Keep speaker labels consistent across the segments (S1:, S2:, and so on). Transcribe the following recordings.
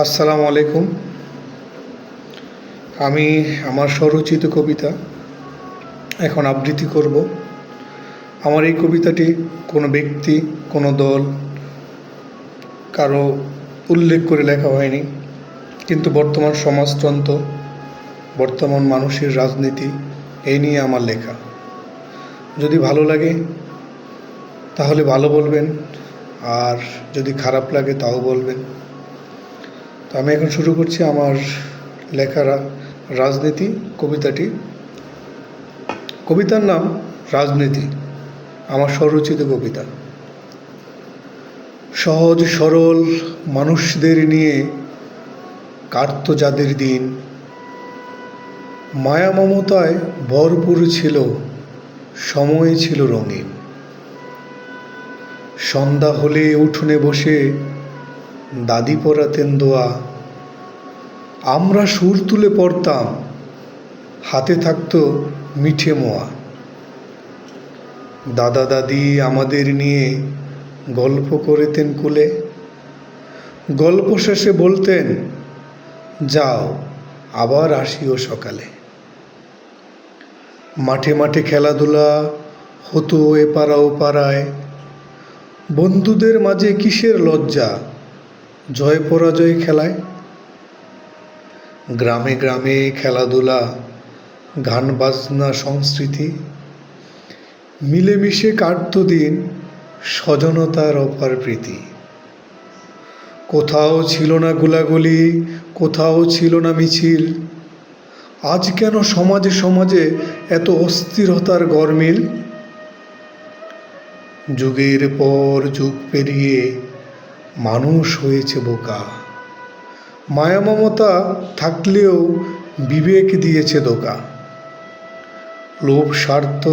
S1: আসসালামু আলাইকুম। আমি আমার স্বরচিত কবিতা এখন আবৃত্তি করব। আমার এই কবিতাটি কোনো ব্যক্তি, কোনো দল, কারো উল্লেখ করে লেখা হয়নি, কিন্তু বর্তমান সমাজতন্ত্র, বর্তমান মানুষের রাজনীতি, এই নিয়ে আমার লেখা। যদি ভালো লাগে তাহলে ভালো বলবেন, আর যদি খারাপ লাগে তাও বলবেন। তো আমি এখন শুরু করছি আমার লেখারা রাজনীতি কবিতাটি। কবিতার নাম রাজনীতি, আমার স্বরচিত কবিতা। সহজ সরল মানুষদের নিয়ে কাটতো যাদের দিন, মায়া মমতায় ভরপুর ছিল, সময় ছিল রঙিন। সন্ধ্যা হলে উঠোনে বসে দাদি পড়াতেন দোয়া, আমরা সুর তুলে পড়তাম, হাতে থাকতো মিঠে মোয়া। দাদা দাদি আমাদের নিয়ে গল্প করেতেন কুলে, গল্প শেষে বলতেন, যাও আবার আসিও সকালে। মাঠে মাঠে খেলাধুলা হতো এপাড়া ও পাড়ায়, বন্ধুদের মাঝে কিসের লজ্জা, জয় পরাজয় খেলায়। গ্রামে গ্রামে খেলাধুলা, গান বাজনা সংস্কৃতি, মিলেমিশে কাটতো দিন, স্বজনতার অপার প্রীতি। কোথাও ছিল না গোলাগুলি, কোথাও ছিল না মিছিল। আজ কেন সমাজে সমাজে এত অস্থিরতার গরমিল? যুগের পর যুগ পেরিয়ে মানুষ হয়েছে বোকা, মায়া মমতা থাকলেও বিবেক দিয়েছে ধোঁকা। লোভ স্বার্থ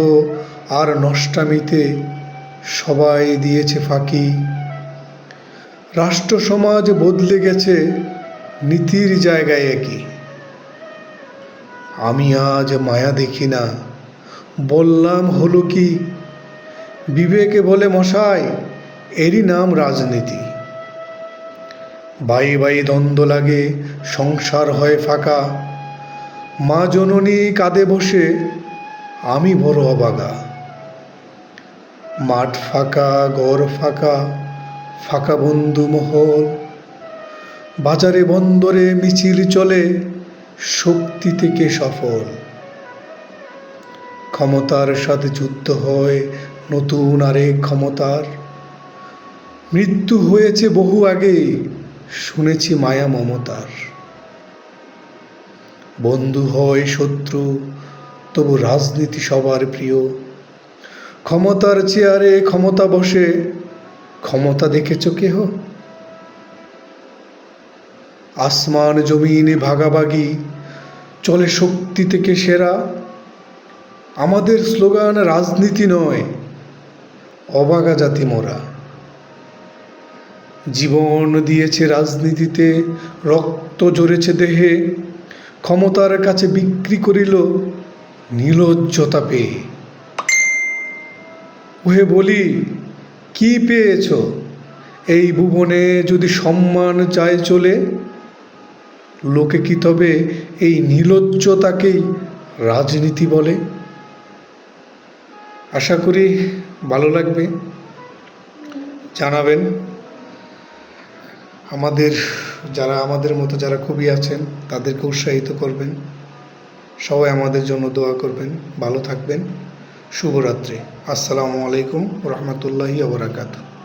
S1: আর নষ্টামিতে সবাই দিয়েছে ফাঁকি। রাষ্ট্র সমাজ বদলে গেছে, নীতির জায়গায় একই। আমি আজ মায়া দেখি না, বললাম হলো কি? বিবেকে বলে মশাই, এরই নাম রাজনীতি। বাই বাই দ্বন্দ্ব লাগে, সংসার হয় ফাঁকা। মা জননী কাঁধে বসে, আমি বড় অবাগা। মাঠ ফাঁকা, ঘর ফাঁকা, ফাঁকা বন্ধু মহল। বাজারে বন্দরে মিছিল চলে, শক্তি থেকে সফল। ক্ষমতার সাথে যুদ্ধ হয় নতুন আরেক ক্ষমতার। মৃত্যু হয়েছে বহু আগে, শুনেছি মায়া মমতার। বন্ধু হয় শত্রু, তবু রাজনীতি সবার প্রিয়। ক্ষমতার চেয়ারে ক্ষমতা বসে, ক্ষমতা দেখেছ কেহ? আসমান জমিনে ভাগাভাগি, চলে শক্তি থেকে সেরা। আমাদের স্লোগান রাজনীতি নয়, অবাগা জাতি মোরা। জীবন দিয়েছে রাজনীতিতে, রক্ত ঝরেছে দেহে। ক্ষমতার কাছে বিক্রি করিল নির্লজ্জতা পেয়ে। ওহে বলি, কি পেয়েছ এই ভুবনে যদি সম্মান চায় চলে? লোকে কি তবে এই নির্লজ্জতাকেই রাজনীতি বলে? আশা করি ভালো লাগবে, জানাবেন। আমাদের মতো যারা কবি আছেন তাদেরকে উৎসাহিত করবেন। সবাই আমাদের জন্য দোয়া করবেন। ভালো থাকবেন। শুভরাত্রি। আসসালামু আলাইকুম ওয়া রাহমাতুল্লাহি ওয়া বারাকাতুহু।